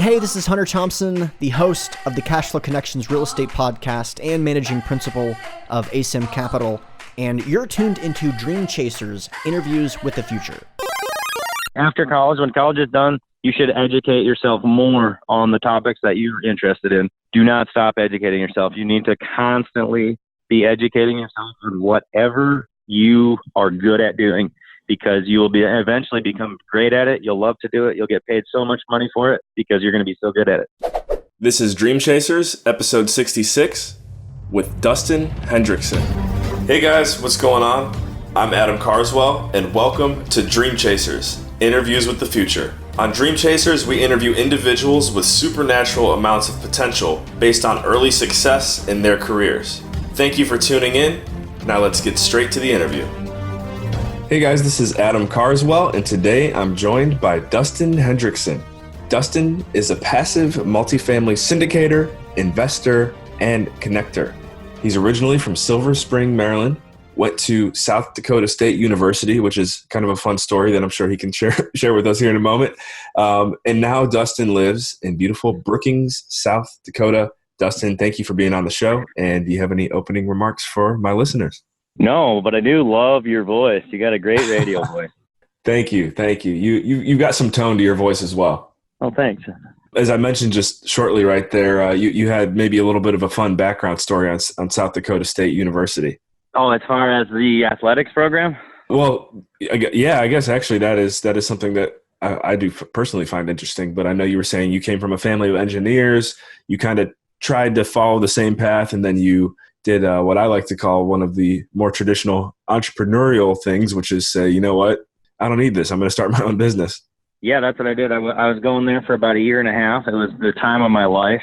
Hey, this is Hunter Thompson, the host of the Cashflow Connections Real Estate Podcast and managing principal of ASIM Capital, and you're tuned into Dream Chasers, Interviews with the Future. After college, when college is done, you should educate yourself more on the topics that you're interested in. Do not stop educating yourself. You need to constantly be educating yourself on whatever you are good at doing, because you will eventually become great at it. You'll love to do it. You'll get paid so much money for it because you're going to be so good at it. This is Dream Chasers, episode 66, with Dusten Hendrickson. Hey guys, what's going on? I'm Adam Carswell, and welcome to Dream Chasers, Interviews with the Future. On Dream Chasers, we interview individuals with supernatural amounts of potential based on early success in their careers. Thank you for tuning in. Now let's get straight to the interview. Hey guys, this is Adam Carswell, and today I'm joined by Dusten Hendrickson. Dusten is a passive multifamily syndicator, investor, and connector. He's originally from Silver Spring, Maryland, went to South Dakota State University, which is kind of a fun story that I'm sure he can share with us here in a moment. And now Dusten lives in beautiful Brookings, South Dakota. Dusten, thank you for being on the show. And do you have any opening remarks for my listeners? No, but I do love your voice. You got a great radio voice. Thank you. You've got some tone to your voice as well. Oh, thanks. As I mentioned just shortly right there, you had maybe a little bit of a fun background story on South Dakota State University. Oh, as far as the athletics program? Well, yeah, I guess actually that is something that I do personally find interesting. But I know you were saying you came from a family of engineers. You kind of tried to follow the same path, and then you did what I like to call one of the more traditional entrepreneurial things, which is say, you know what, I don't need this. I'm going to start my own business. Yeah, that's what I did. I was going there for about a year and a half. It was the time of my life.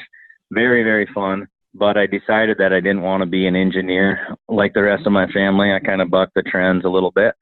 Very, very fun. But I decided that I didn't want to be an engineer like the rest of my family. I kind of bucked the trends a little bit.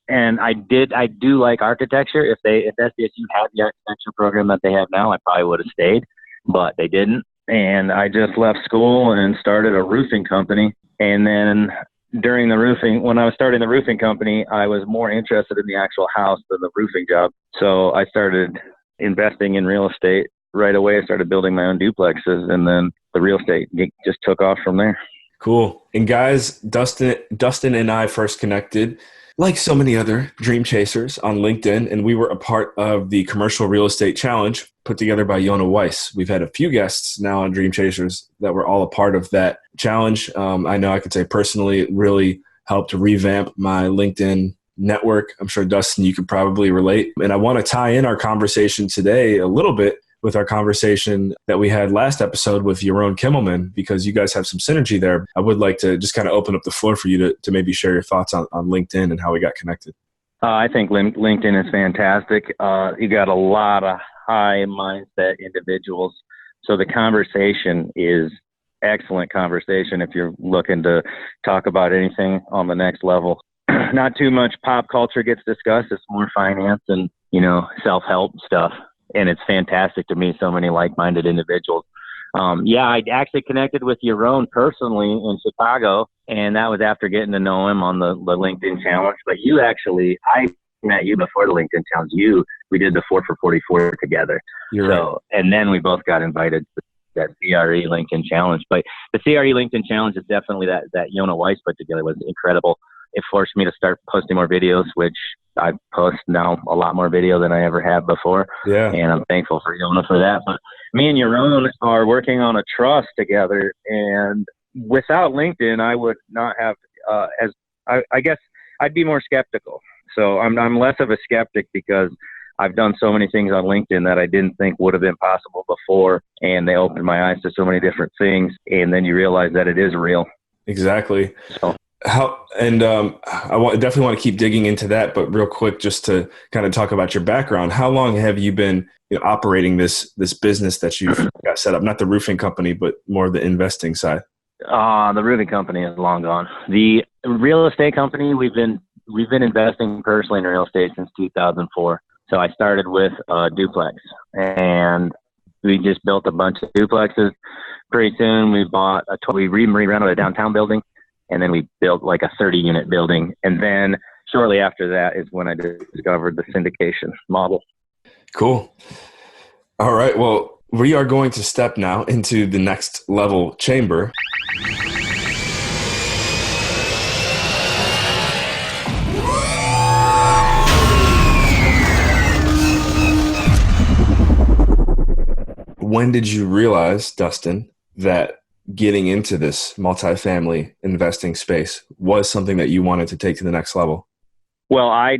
And I do like architecture. If SDSU had the architecture program that they have now, I probably would have stayed, but they didn't. And I just left school and started a roofing company. And then when I was starting the roofing company, I was more interested in the actual house than the roofing job. So I started investing in real estate right away. I started building my own duplexes, and then the real estate just took off from there. Cool. And guys, Dusten and I first connected, like so many other dream chasers, on LinkedIn, and we were a part of the Commercial Real Estate Challenge put together by Yona Weiss. We've had a few guests now on Dream Chasers that were all a part of that challenge. I know I could say personally it really helped revamp my LinkedIn network. I'm sure, Dusten, you could probably relate. And I want to tie in our conversation today a little bit with our conversation that we had last episode with Yaron Kimmelman, because you guys have some synergy there. I would like to just kind of open up the floor for you to maybe share your thoughts on LinkedIn and how we got connected. I think LinkedIn is fantastic. You got a lot of high mindset individuals. So the conversation is excellent conversation if you're looking to talk about anything on the next level. Not too much pop culture gets discussed. It's more finance and, self-help stuff. And it's fantastic to meet so many like-minded individuals. I actually connected with Yaron personally in Chicago, and that was after getting to know him on the LinkedIn challenge. But I met you before the LinkedIn challenge. We did the 4 for 44 together. You're right. And then we both got invited to that CRE LinkedIn challenge. But the CRE LinkedIn challenge is definitely that Yona Weiss put together was incredible. It forced me to start posting more videos, which I post now a lot more video than I ever have before. Yeah. And I'm thankful for Yona for that. But me and Yaron are working on a trust together. And without LinkedIn, I would not have, I guess I'd be more skeptical. So I'm less of a skeptic because I've done so many things on LinkedIn that I didn't think would have been possible before. And they opened my eyes to so many different things. And then you realize that it is real. Exactly. So. I definitely want to keep digging into that, but real quick, just to kind of talk about your background. How long have you been operating this business that you've got set up? Not the roofing company, but more the investing side. The roofing company is long gone. The real estate company, we've been investing personally in real estate since 2004. So I started with a duplex, and we just built a bunch of duplexes. Pretty soon, we remodeled a downtown building. And then we built like a 30-unit building. And then shortly after that is when I discovered the syndication model. Cool. All right. Well, we are going to step now into the next level chamber. When did you realize, Dusten, that getting into this multifamily investing space was something that you wanted to take to the next level? Well, I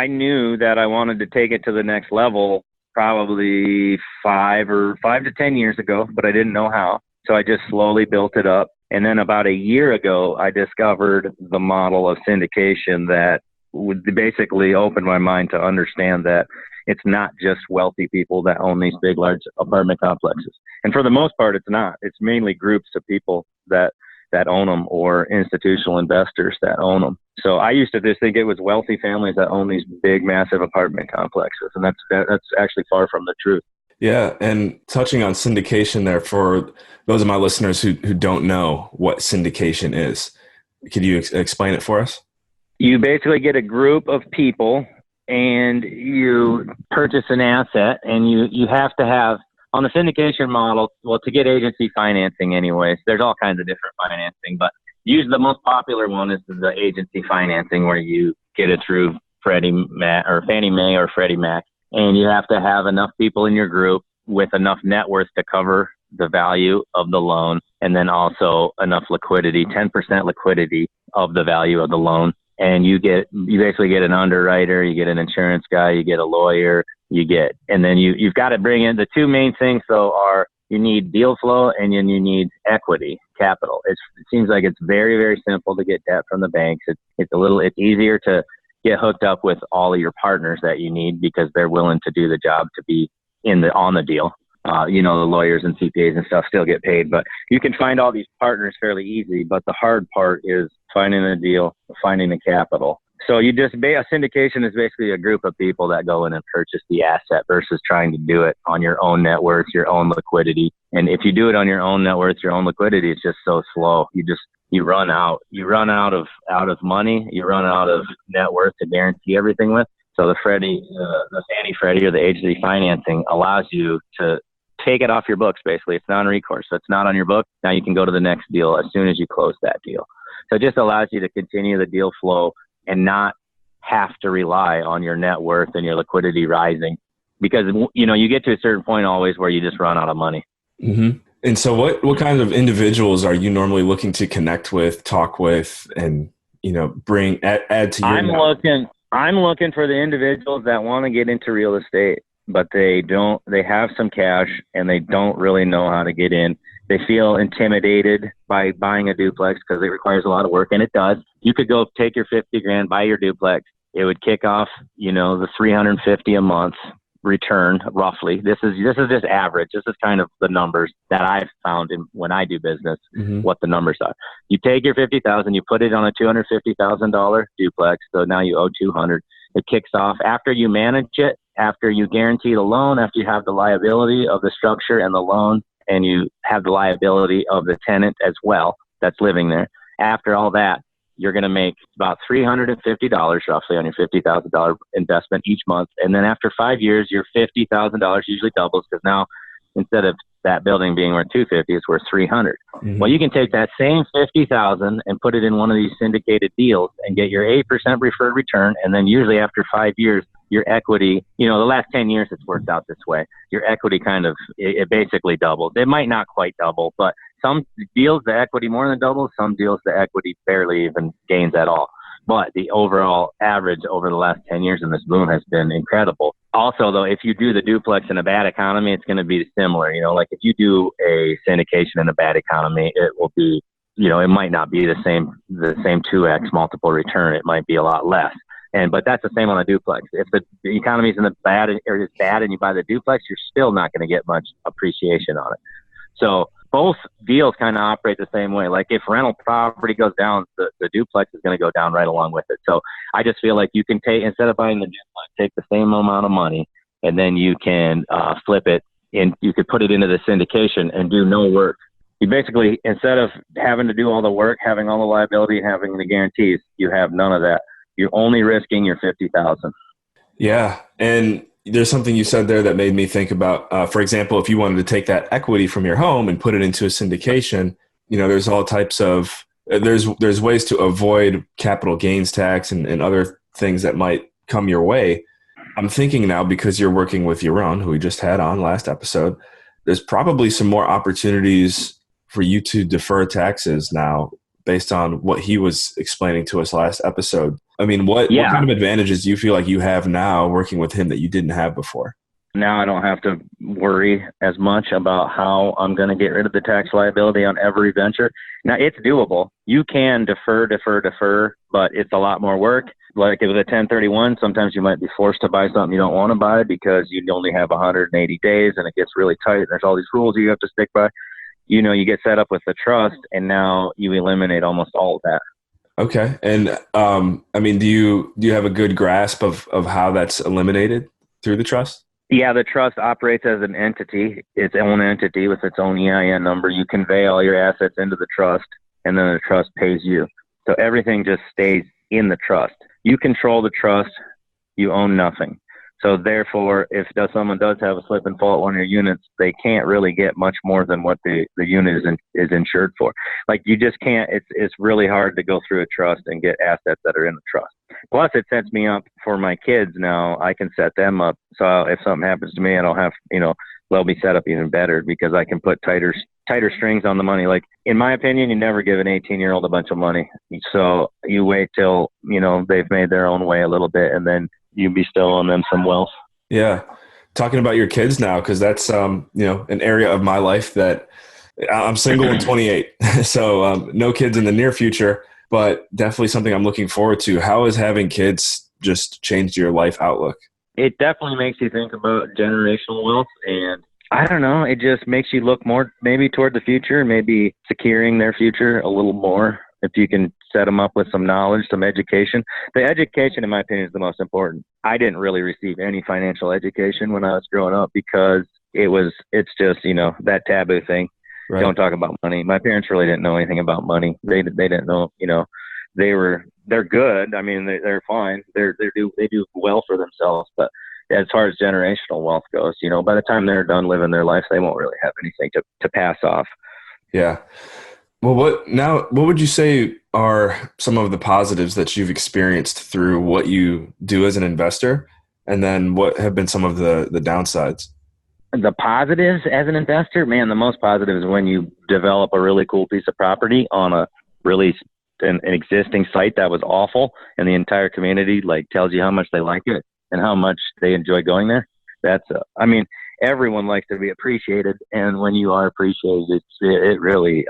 knew that I wanted to take it to the next level probably 5 to 10 years ago, but I didn't know how. So I just slowly built it up. And then about a year ago, I discovered the model of syndication that would basically open my mind to understand that it's not just wealthy people that own these big, large apartment complexes. And for the most part, it's not. It's mainly groups of people that own them, or institutional investors that own them. So I used to just think it was wealthy families that own these big, massive apartment complexes. And that's actually far from the truth. Yeah. And touching on syndication there, for those of my listeners who don't know what syndication is, could you explain it for us? You basically get a group of people and you purchase an asset, and you have to have, on the syndication model, well, to get agency financing anyways, there's all kinds of different financing, but usually the most popular one is the agency financing, where you get it through Fannie Mae or Freddie Mac, and you have to have enough people in your group with enough net worth to cover the value of the loan, and then also enough liquidity, 10% liquidity of the value of the loan. And you basically get an underwriter, you get an insurance guy, you get a lawyer, and then you've got to bring in the two main things. So you need deal flow, and then you need equity capital. It seems like it's very, very simple to get debt from the banks. It's easier to get hooked up with all of your partners that you need, because they're willing to do the job to be on the deal. The lawyers and CPAs and stuff still get paid, but you can find all these partners fairly easy. But the hard part is finding a deal, finding the capital. So a syndication is basically a group of people that go in and purchase the asset versus trying to do it on your own net worth, your own liquidity. And if you do it on your own net worth, your own liquidity, it's just so slow. You run out of money, you run out of net worth to guarantee everything with. So the Fannie Freddie, or the agency financing allows you to take it off your books. Basically, it's non-recourse. So it's not on your book. Now you can go to the next deal as soon as you close that deal. So it just allows you to continue the deal flow and not have to rely on your net worth and your liquidity rising, because you get to a certain point always where you just run out of money. Mm-hmm. And so what kind of individuals are you normally looking to connect with, talk with, and bring add to your I'm looking for the individuals that want to get into real estate, but they have some cash and they don't really know how to get in. They feel intimidated by buying a duplex because it requires a lot of work, and it does. You could go take your $50,000, buy your duplex. It would kick off, the $350 a month return roughly. This is just average. This is kind of the numbers that I've found when I do business, what the numbers are. You take your $50,000, you put it on a $250,000 duplex. So now you owe $200. It kicks off after you manage it, after you guarantee the loan, after you have the liability of the structure and the loan, and you have the liability of the tenant as well that's living there. After all that, you're going to make about $350 roughly on your $50,000 investment each month. And then after 5 years, your $50,000 usually doubles, because now instead of that building being worth $250, it's worth $300. Mm-hmm. Well, you can take that same $50,000 and put it in one of these syndicated deals and get your 8% preferred return. And then usually after 5 years, your equity, the last 10 years it's worked out this way. Your equity it basically doubles. It might not quite double, but some deals the equity more than doubles. Some deals the equity barely even gains at all. But the overall average over the last 10 years in this boom has been incredible. Also, though, if you do the duplex in a bad economy, it's going to be similar. Like if you do a syndication in a bad economy, it will be, it might not be the same 2x multiple return. It might be a lot less. But that's the same on a duplex. If the economy is bad and you buy the duplex, you're still not going to get much appreciation on it. So both deals kind of operate the same way. Like if rental property goes down, the duplex is going to go down right along with it. So I just feel like you can instead of buying the duplex, take the same amount of money, and then you can flip it, and you could put it into the syndication and do no work. You basically, instead of having to do all the work, having all the liability, having the guarantees, you have none of that. You're only risking your $50,000. Yeah. And there's something you said there that made me think about, for example, if you wanted to take that equity from your home and put it into a syndication, there's all types of, there's ways to avoid capital gains tax and other things that might come your way. I'm thinking now, because you're working with Yaron, who we just had on last episode, there's probably some more opportunities for you to defer taxes now based on what he was explaining to us last episode. I mean, what kind of advantages do you feel like you have now working with him that you didn't have before? Now I don't have to worry as much about how I'm going to get rid of the tax liability on every venture. Now, it's doable. You can defer, but it's a lot more work. Like with a 1031, sometimes you might be forced to buy something you don't want to buy because you only have 180 days and it gets really tight. There's all these rules you have to stick by. You get set up with the trust, and now you eliminate almost all of that. Okay. And I mean, do you have a good grasp of how that's eliminated through the trust? Yeah, the trust operates as an entity, its own entity with its own EIN number. You convey all your assets into the trust, and then the trust pays you. So everything just stays in the trust. You control the trust. You own nothing. So therefore, if someone does have a slip and fall at one of your units, they can't really get much more than what the unit is insured for. Like, you just can't. It's really hard to go through a trust and get assets that are in the trust. Plus, it sets me up for my kids now. I can set them up. So if something happens to me, I don't have, they'll be set up even better because I can put tighter strings on the money. Like, in my opinion, you never give an 18-year-old a bunch of money. So you wait till, they've made their own way a little bit, and then you bestow on them some wealth. Yeah. Talking about your kids now, because that's, an area of my life that I'm single and 28. So no kids in the near future, but definitely something I'm looking forward to. How has having kids just changed your life outlook? It definitely makes you think about generational wealth, and I don't know, it just makes you look more maybe toward the future, maybe securing their future a little more if you can set them up with some knowledge, some education. The education, in my opinion, is the most important. I didn't really receive any financial education when I was growing up because it's just, that taboo thing. Right. Don't talk about money. My parents really didn't know anything about money. They didn't know, they're good. I mean, they're fine. They do well for themselves. But as far as generational wealth goes, by the time they're done living their life, they won't really have anything to pass off. Yeah. Well, what would you say are some of the positives that you've experienced through what you do as an investor? And then what have been some of the downsides? The positives as an investor, man, the most positive is when you develop a really cool piece of property on an existing site that was awful, and the entire community tells you how much they like it and how much they enjoy going there. Everyone likes to be appreciated, and when you are appreciated, it really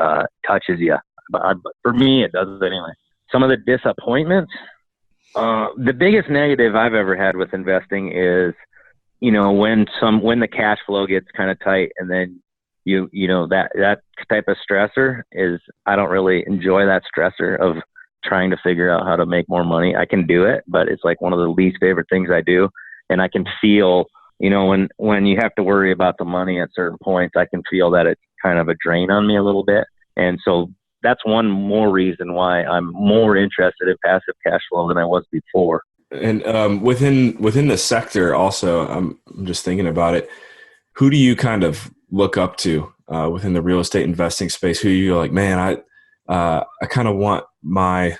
touches you. But for me, it does anyway. Some of the disappointments, the biggest negative I've ever had with investing is, when the cash flow gets kind of tight, and then that type of stressor is, I don't really enjoy that stressor of trying to figure out how to make more money. I can do it, but it's like one of the least favorite things I do, and I can feel. When you have to worry about the money at certain points, I can feel that it's kind of a drain on me a little bit. And so that's one more reason why I'm more interested in passive cash flow than I was before. And within the sector also, I'm just thinking about it. Who do you kind of look up to within the real estate investing space? Who you're like, man, I kind of want my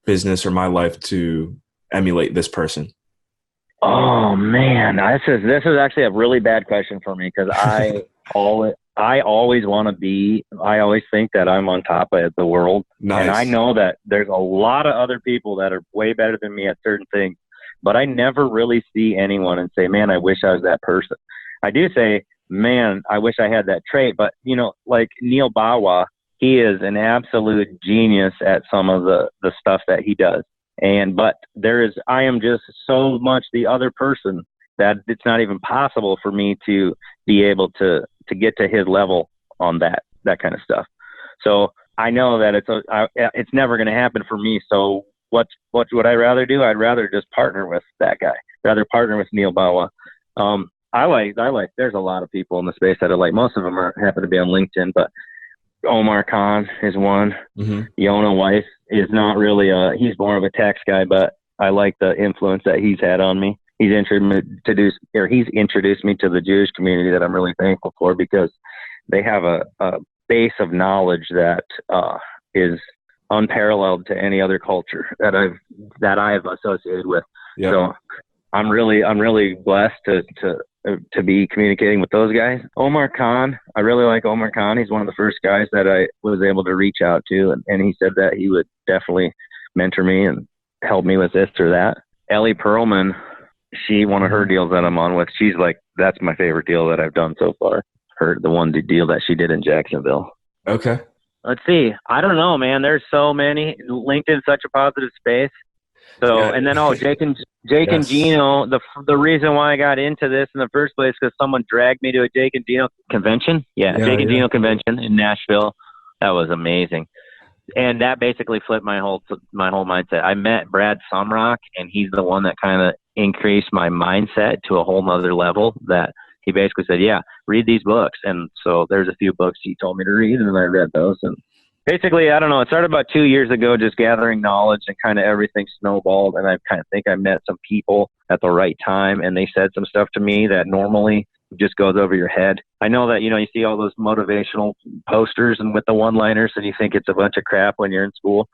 business or my life to emulate this person? Oh man, this is actually a really bad question for me because I always want to be. I always think that I'm on top of the world, nice. And I know that there's a lot of other people that are way better than me at certain things, but I never really see anyone and say, "Man, I wish I was that person." I do say, "Man, I wish I had that trait." But like Neil Bawa, he is an absolute genius at some of the stuff that he does. But I am just so much the other person that it's not even possible for me to be able to get to his level on that kind of stuff. So I know that it's never going to happen for me. So what would I rather do? I'd rather just partner with that guy, rather partner with Neil Bawa. I like, there's a lot of people in the space that I like. Most of them happen to be on LinkedIn, but Omar Khan is one. Mm-hmm. Yona Weiss is not really he's more of a tax guy, but I like the influence that he's had on me. he's introduced me to the Jewish community that I'm really thankful for, because they have a base of knowledge that is unparalleled to any other culture that I've associated with. Yeah. So I'm really blessed to be communicating with those guys. Omar Khan, I really like Omar Khan. He's one of the first guys that I was able to reach out to, and he said that he would definitely mentor me and help me with this or that. Ellie Perlman, one of her deals that I'm on with, she's like, that's my favorite deal that I've done so far. The deal that she did in Jacksonville. Okay. Let's see. I don't know, man. There's so many. LinkedIn's such a positive space. So, yeah. And then, Jake and Gino, the reason why I got into this in the first place, because someone dragged me to a Jake and Gino convention. Jake and Gino convention in Nashville. That was amazing. And that basically flipped my whole mindset. I met Brad Sumrock, and he's the one that kind of increased my mindset to a whole nother level. That he basically said, yeah, read these books. And so there's a few books he told me to read, and I read those. And basically, I don't know, it started about 2 years ago, just gathering knowledge, and kind of everything snowballed. And I kind of think I met some people at the right time, and they said some stuff to me that normally just goes over your head. I know that, you see all those motivational posters and with the one-liners, and you think it's a bunch of crap when you're in school.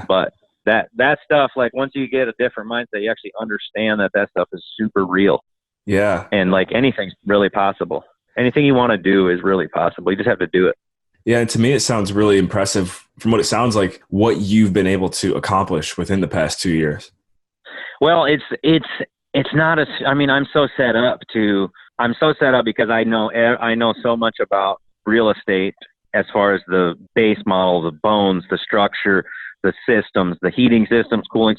But that stuff, like once you get a different mindset, you actually understand that stuff is super real. Yeah. And like anything's really possible. Anything you want to do is really possible. You just have to do it. Yeah. And to me, it sounds really impressive from what it sounds like, what you've been able to accomplish within the past 2 years. Well, it's not I'm so set up because I know so much about real estate as far as the base model, the bones, the structure, the systems, the heating systems, cooling.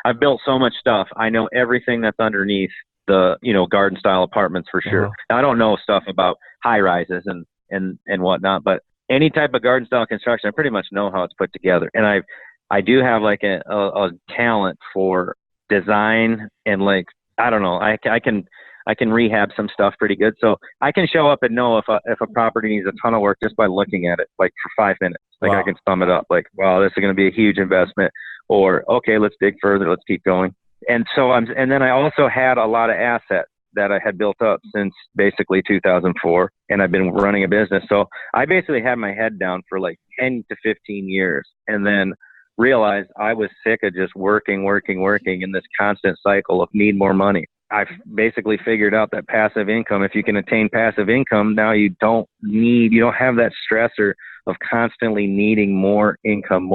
I've built so much stuff. I know everything that's underneath the, garden style apartments for sure. I don't know stuff about high rises and whatnot, but any type of garden style construction, I pretty much know how it's put together. And I do have like a talent for design, and like, I don't know, I can rehab some stuff pretty good. So I can show up and know if a property needs a ton of work just by looking at it, like for 5 minutes. Like, wow. I can sum it up like, wow, this is going to be a huge investment, or okay, let's dig further. Let's keep going. And so and then I also had a lot of assets that I had built up since basically 2004, and I've been running a business. So I basically had my head down for like 10 to 15 years, and then realized I was sick of just working in this constant cycle of need more money. I've basically figured out that passive income, if you can attain passive income, now you don't have that stressor of constantly needing more income.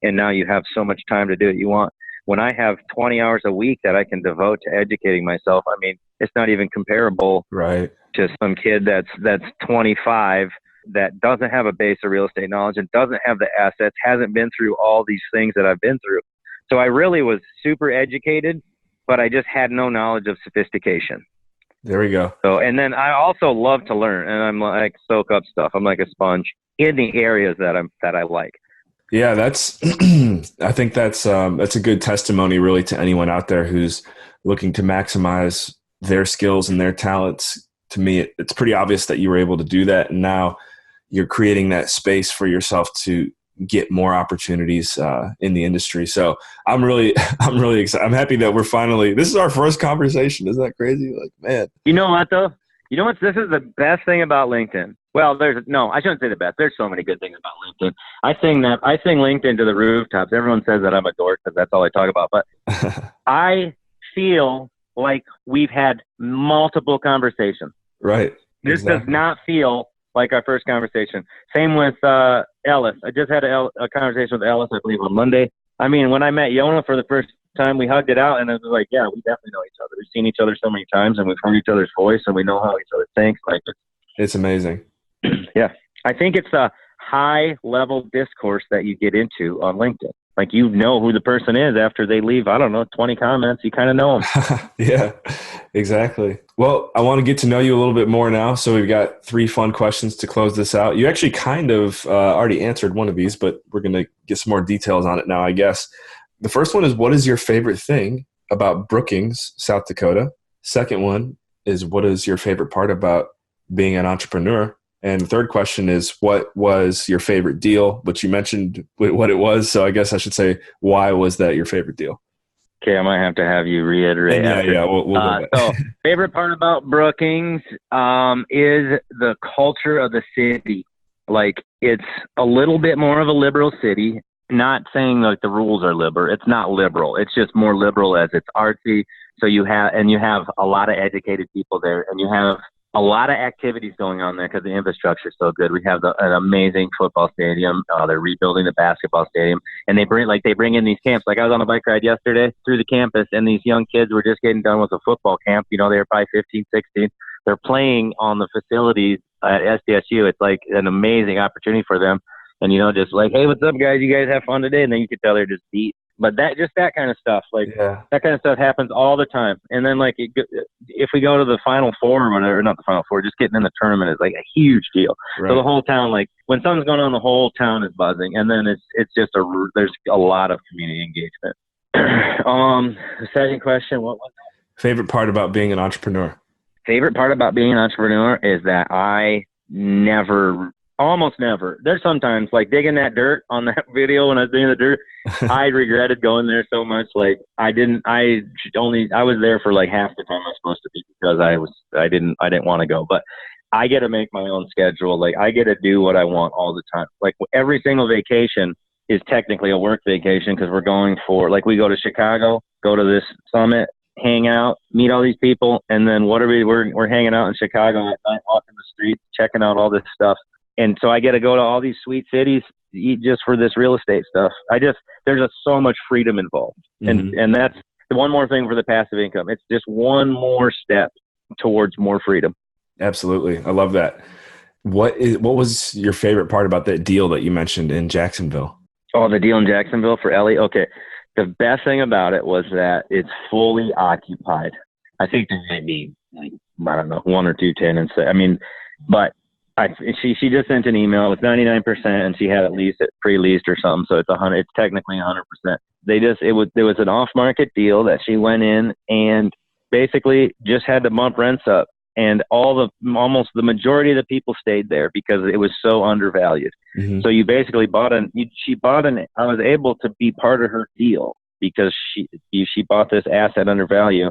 And now you have so much time to do what you want. When I have 20 hours a week that I can devote to educating myself, I mean, it's not even comparable right to some kid that's 25 that doesn't have a base of real estate knowledge and doesn't have the assets, hasn't been through all these things that I've been through. So I really was super educated, but I just had no knowledge of sophistication. There we go. So, and then I also love to learn, and I'm like soak up stuff. I'm like a sponge in the areas that I like. Yeah, I think that's a good testimony really to anyone out there who's looking to maximize their skills and their talents. To me, it's pretty obvious that you were able to do that, and now you're creating that space for yourself to get more opportunities in the industry. So I'm really excited. I'm happy that this is our first conversation. Isn't that crazy? Like, man. You know what though? You know what? This is the best thing about LinkedIn. Well, I shouldn't say the best. There's so many good things about LinkedIn. I sing LinkedIn to the rooftops. Everyone says that I'm a dork because that's all I talk about. But I feel like we've had multiple conversations. Right. This does not feel like our first conversation. Same with Ellis. I just had a conversation with Ellis, I believe, on Monday. I mean, when I met Yona for the first time, we hugged it out, and it was like, yeah, we definitely know each other. We've seen each other so many times, and we've heard each other's voice, and we know how each other thinks. Like, it's amazing. Yeah. I think it's a high-level discourse that you get into on LinkedIn. Like, you know who the person is after they leave, 20 comments. You kind of know them. Yeah, exactly. Well, I want to get to know you a little bit more now. So we've got 3 fun questions to close this out. You actually kind of already answered one of these, but we're going to get some more details on it now, I guess. The first one is, what is your favorite thing about Brookings, South Dakota? Second one is, what is your favorite part about being an entrepreneur? And the third question is, what was your favorite deal? But you mentioned what it was, so I guess I should say, why was that your favorite deal? Okay, I might have to have you reiterate. Yeah, we'll go back. So, favorite part about Brookings is the culture of the city. Like, it's a little bit more of a liberal city. Not saying like the rules are liberal. It's not liberal. It's just more liberal as it's artsy. So you have a lot of educated people there, and you have a lot of activities going on there because the infrastructure is so good. We have an amazing football stadium. They're rebuilding the basketball stadium, and they bring in these camps. Like, I was on a bike ride yesterday through the campus, and these young kids were just getting done with a football camp. They were probably 15, 16. They're playing on the facilities at SDSU. It's like an amazing opportunity for them. And, just like, hey, what's up, guys? You guys have fun today? And then you could tell they're just beat. But that kind of stuff, that kind of stuff happens all the time. And then, like, if we go to the Final Four or whatever, not the Final Four, just getting in the tournament is like a huge deal. Right. So the whole town, like, when something's going on, the whole town is buzzing. And then it's just there's a lot of community engagement. The second question, what was that? Favorite part about being an entrepreneur? Favorite part about being an entrepreneur is that I almost never. There's sometimes, like, digging that dirt on that video when I was doing the dirt, I regretted going there so much. Like, I was there for like half the time I was supposed to be because I didn't want to go. But I get to make my own schedule. Like, I get to do what I want all the time. Like, every single vacation is technically a work vacation because we're going we go to Chicago, go to this summit, hang out, meet all these people, and then we're hanging out in Chicago at night, walking the streets, checking out all this stuff. And so I get to go to all these sweet cities just for this real estate stuff. There's just so much freedom involved. Mm-hmm. And that's one more thing for the passive income. It's just one more step towards more freedom. Absolutely. I love that. What was your favorite part about that deal that you mentioned in Jacksonville? Oh, the deal in Jacksonville for Ellie? Okay. The best thing about it was that it's fully occupied. I think there might be, like, I don't know, one or two tenants. But she just sent an email. It was 99%, and she had it pre-leased or something. So it's technically 100%. There was an off-market deal that she went in and basically just had to bump rents up, and almost the majority of the people stayed there because it was so undervalued. Mm-hmm. So you basically I was able to be part of her deal because she bought this asset under value,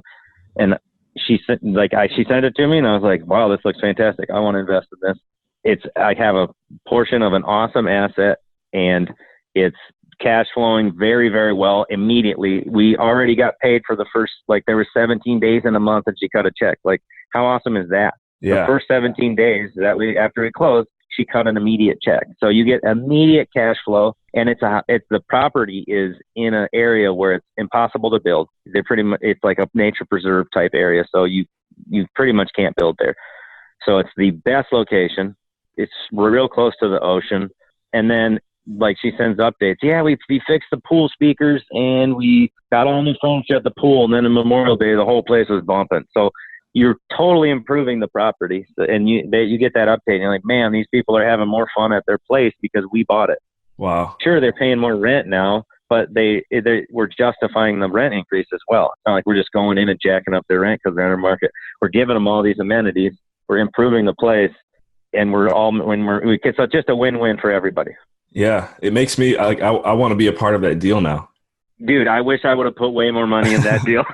and she sent it to me, and I was like, wow, this looks fantastic. I want to invest in this. I have a portion of an awesome asset, and it's cash flowing very, very well immediately. We already got paid for the first, there were 17 days in a month and she cut a check. Like, how awesome is that? Yeah. The first 17 days after we closed, she cut an immediate check. So you get immediate cash flow, and the property is in an area where it's impossible to build. It's like a nature preserve type area. So you pretty much can't build there. So it's the best location. We're real close to the ocean. And then, she sends updates. Yeah, we fixed the pool speakers, and we got all new furniture at the pool. And then on Memorial Day, the whole place was bumping. So you're totally improving the property. And you get that update. And you're like, man, these people are having more fun at their place because we bought it. Wow. Sure, they're paying more rent now, but we're justifying the rent increase as well. It's not like we're just going in and jacking up their rent because they're under market. We're giving them all these amenities. We're improving the place. And it's just a win-win for everybody. Yeah, it makes me I want to be a part of that deal now. Dude, I wish I would have put way more money in that deal.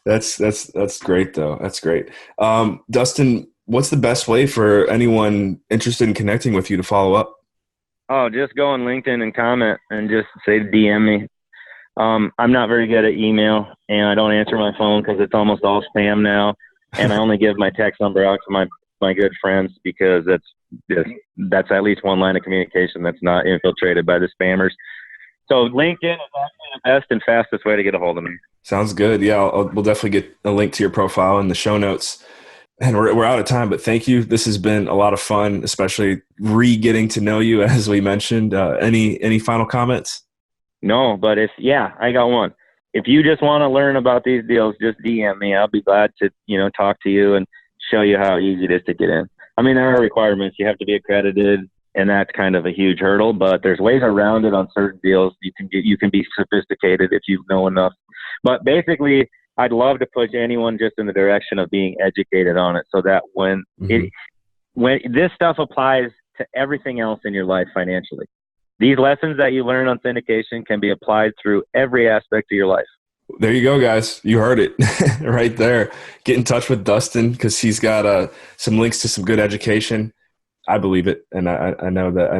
That's great though. That's great. Dusten, what's the best way for anyone interested in connecting with you to follow up? Oh, just go on LinkedIn and comment and just say DM me. I'm not very good at email, and I don't answer my phone because it's almost all spam now. And I only give my text number out to my good friends because that's at least one line of communication that's not infiltrated by the spammers. So LinkedIn is actually the best and fastest way to get a hold of me. Sounds good. Yeah, we'll definitely get a link to your profile in the show notes. And we're out of time, but thank you. This has been a lot of fun, especially getting to know you, as we mentioned. Any final comments? No, but I got one. If you just want to learn about these deals, just DM me. I'll be glad to, talk to you and show you how easy it is to get in. I mean, there are requirements. You have to be accredited, and that's kind of a huge hurdle, but there's ways around it on certain deals. You can be sophisticated if you know enough. But basically, I'd love to push anyone just in the direction of being educated on it, so that when this stuff applies to everything else in your life financially. these lessons that you learn on syndication can be applied through every aspect of your life. There you go, guys. You heard it right there. Get in touch with Dusten because he's got some links to some good education. I believe it, and I know that I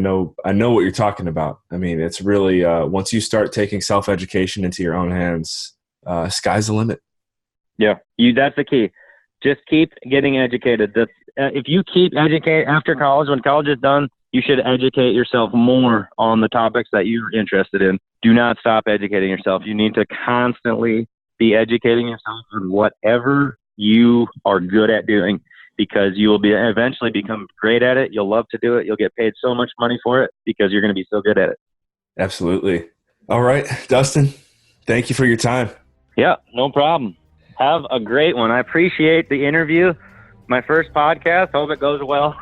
know what you're talking about. I mean, it's really once you start taking self-education into your own hands, sky's the limit. Yeah, that's the key. Just keep getting educated. If you keep educating after college, when college is done, you should educate yourself more on the topics that you're interested in. Do not stop educating yourself. You need to constantly be educating yourself on whatever you are good at doing, because you will eventually become great at it. You'll love to do it. You'll get paid so much money for it because you're going to be so good at it. Absolutely. All right, Dusten, thank you for your time. Yeah, no problem. Have a great one. I appreciate the interview. My first podcast. Hope it goes well.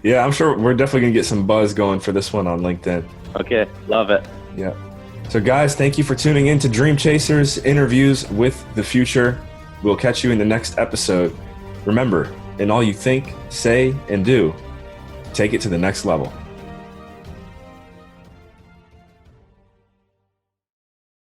Yeah, I'm sure we're definitely going to get some buzz going for this one on LinkedIn. Okay, love it. Yeah. So guys, thank you for tuning in to Dream Chasers, Interviews with the Future. We'll catch you in the next episode. Remember, in all you think, say, and do, take it to the next level.